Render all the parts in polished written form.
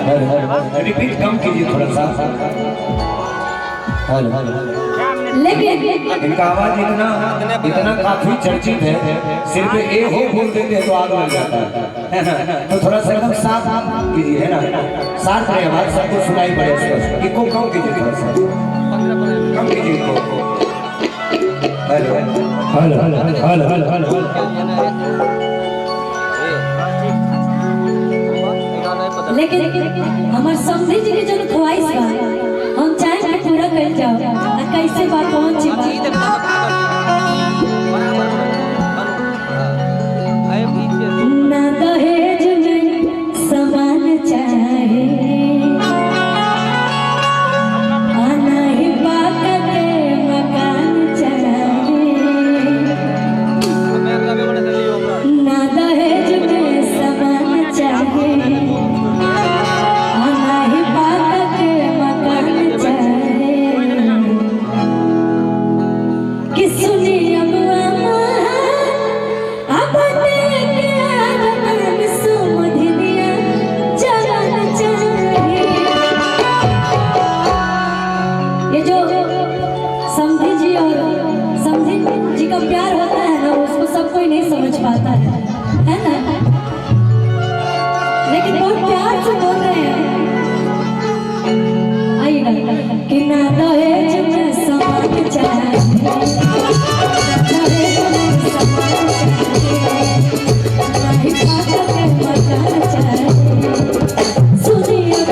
Repeat कम कीजिए थोड़ा सा। लेकिन इनका आवाज इतना काफी चर्चित है, सिर्फ ए हो बोल देते तो आग लग जाता है ना। तो थोड़ा सा एकदम साफ कीजिए, है ना, साफ रहे आवाज, सबको सुनाई पड़े स्पष्ट। इनको कम कीजिए, थोड़ा सा कम कीजिए इनको। Hello hello hello hello hello. लेकिन हमार समझे जी के जो ख्वाहिश बा हम चाहे कि पूरा कर जाओ। आ कैसे बा कौन सी बात ना दहेज में समान चाहे आना ही बात के मकान चाहे ना दहेज में समान चाहे पाता है ना, लेकिन बहुत प्यार से बोल रहे हैं। आइएगा कि ना दहेज में समान चाहे, दहेज में समान चाहे, ना ही पाता के मकान चाहे। सुनिए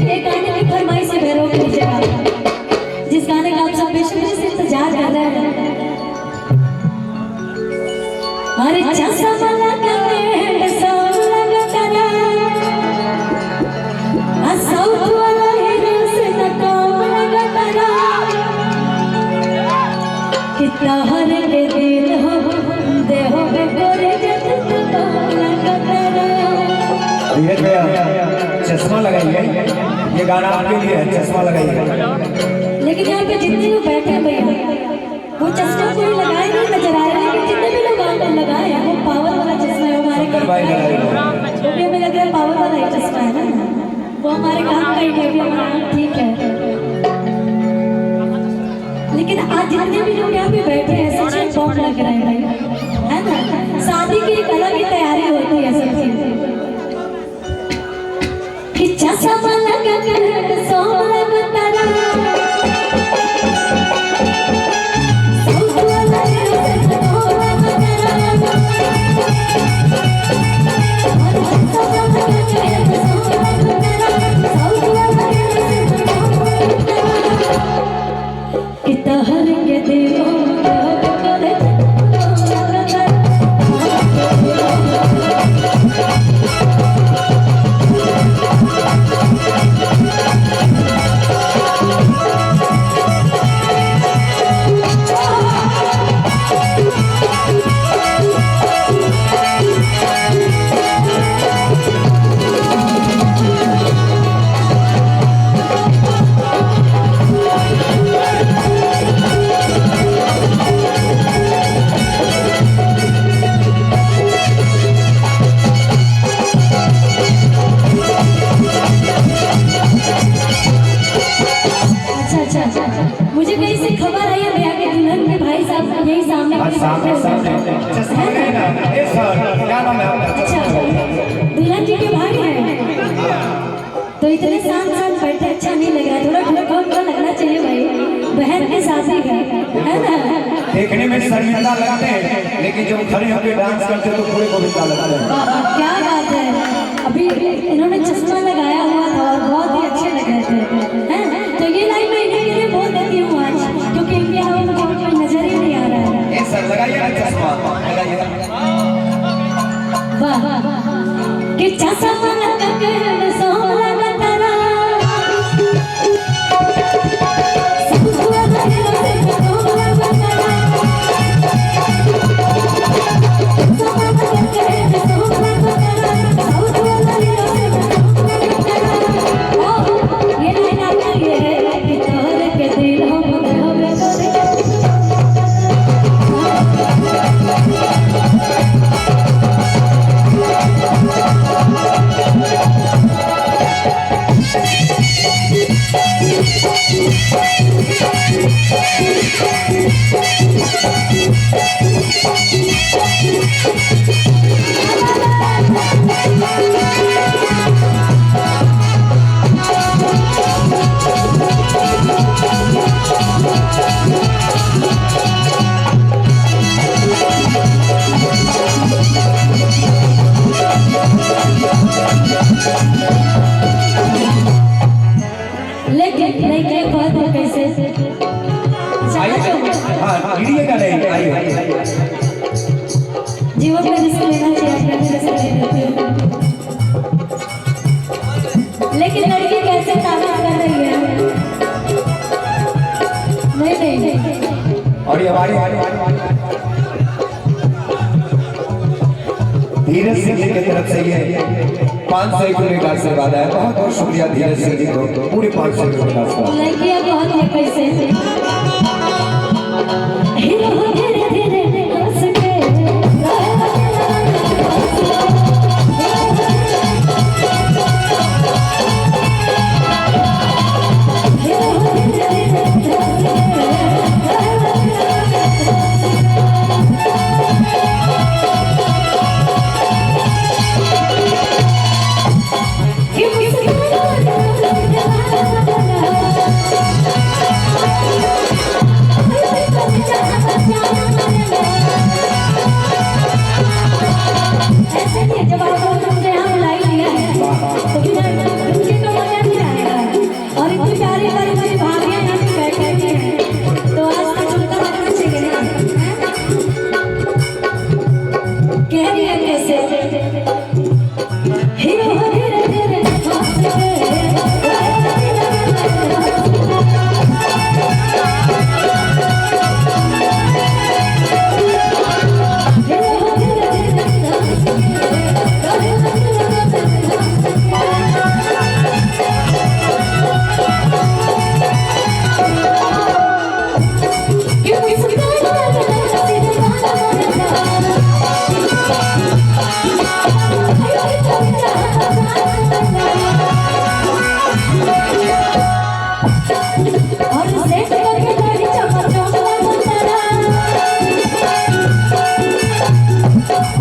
एक गाने की फरमाइश है भैरव के नीचे जिस गाने का आप सब बेशुमार से इंतजार कर रहे हैं। अरे चश्मा लगा के सोल लगा करा असौत वाला हीरो से न काम लगा करा कितना हर के दिल हो दे हो बेकोरे जत काम लगा करा। धीरज भैया चश्मा लगाइए, ये गाना आपके लिए है, चश्मा लगाइए। लेकिन यहाँ पे जितने लोग बैठे हैं भैया वो चश्मा कोई लगाए नहीं नजर आ रहा है, लेकिन जितने भी लोग आपने लगाए हैं वो पावर वाला चश्मा है हमारे काम का। तो भी हमें लग रहा है पावर वाला ही चश्मा है ना, वो हमारे काम का ही है, हमारा ठीक है। लेकिन आज जितने भी लोग यहाँ पे बैठे हैं सच में बॉम लग रहा है भाई, है ना। शादी की एक अलग ही तैयारी होती है सबकी कि चश्मा लगा के सोल लगा तारा मुझे कहीं से खबर आई है भैया के दुल्हन के भाई साहब यही सामने दुल्हन जी के भाई हैं तो इतने शांत शांत बैठे अच्छा नहीं लग रहा, थोड़ा ढोलका लगना चाहिए भाई, बहन के शादी है ना। देखने में शर्मिंदा लगते हैं लेकिन जब खड़े होकर डांस करते हैं तो पूरे गोविंदा लगते हैं। क्या बात है, अभी इन्होंने चश्मा लगाया हुआ था और बहुत ही अच्छे लग रहे थे। तो ये लाइन मैं इन्हीं के लिए बोल देती हूँ आज, क्योंकि इनके अलावा मुझे कोई नजर ही नहीं आ रहा है। सर लगाइए ना चश्मा, लगाइए। वाह कि चश्मा लगा के सोल लगा तारा जीवन में रिस्क लेना चाहिए, रिस्क ले लेते हैं। लेकिन लड़की कैसे ताकत कर रही है, नहीं और ये हमारी धीरज सिंह जी की तरफ से ये 500 रुपये का आशीर्वाद है। बहुत बहुत शुक्रिया धीरज सिंह जी को, पूरे 500 रुपये का आशीर्वाद। लड़कियां बहुत है पैसे हीरो धीरे धीरे हंस के और सेट करके गाड़ी चमक चमक तेरा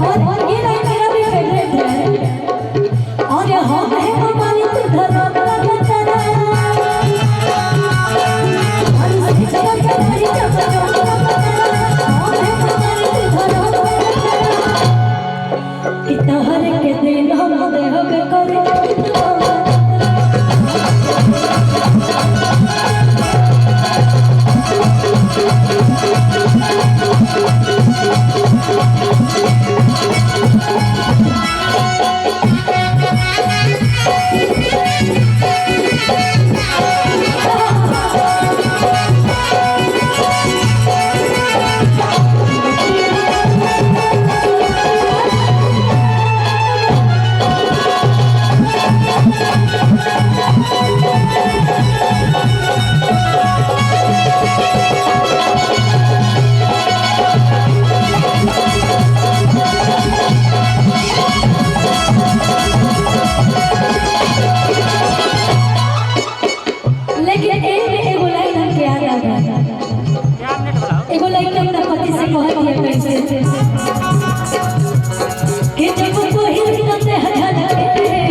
और ये लाइन मेरा भी फेवरेट है और हम है हमारी तू धरम लगा तेरा और सेट करके गाड़ी चमक चमक तेरा हम है हमारी तू धरम लगा तेरा कितना हर के दिन हम देह के करे एगो लड़की अपना पति से कहत है कैसे कि जब कोई करते हजान के ये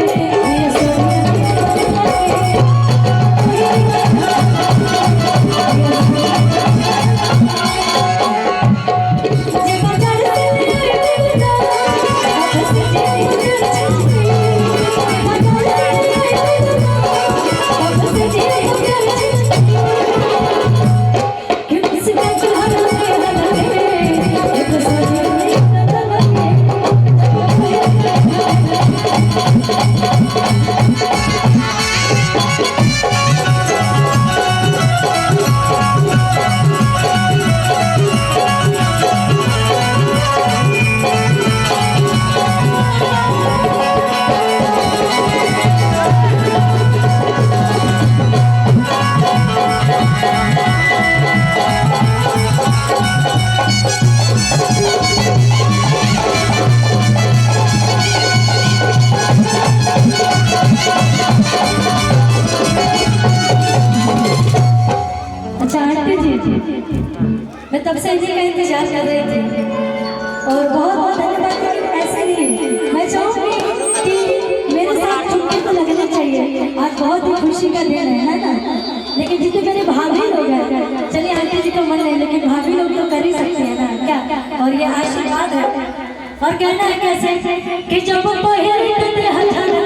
मैं तब से इन्हीं का इंतजार कर रही थी और बहुत बहुत धन्यवाद। लेकिन ऐसे नहीं, मैं चाहूँगी कि मेरे साथ छुट्टी तो लगना चाहिए। आज बहुत ही खुशी का दिन है ना। लेकिन जितने मेरे भाभी लोग हैं, चलिए आंटी जी तो मन नहीं, लेकिन भाभी लोग तो कर ही सकते हैं ना क्या। और ये आशीर्वाद है और कहना है कैसे कि जब पहले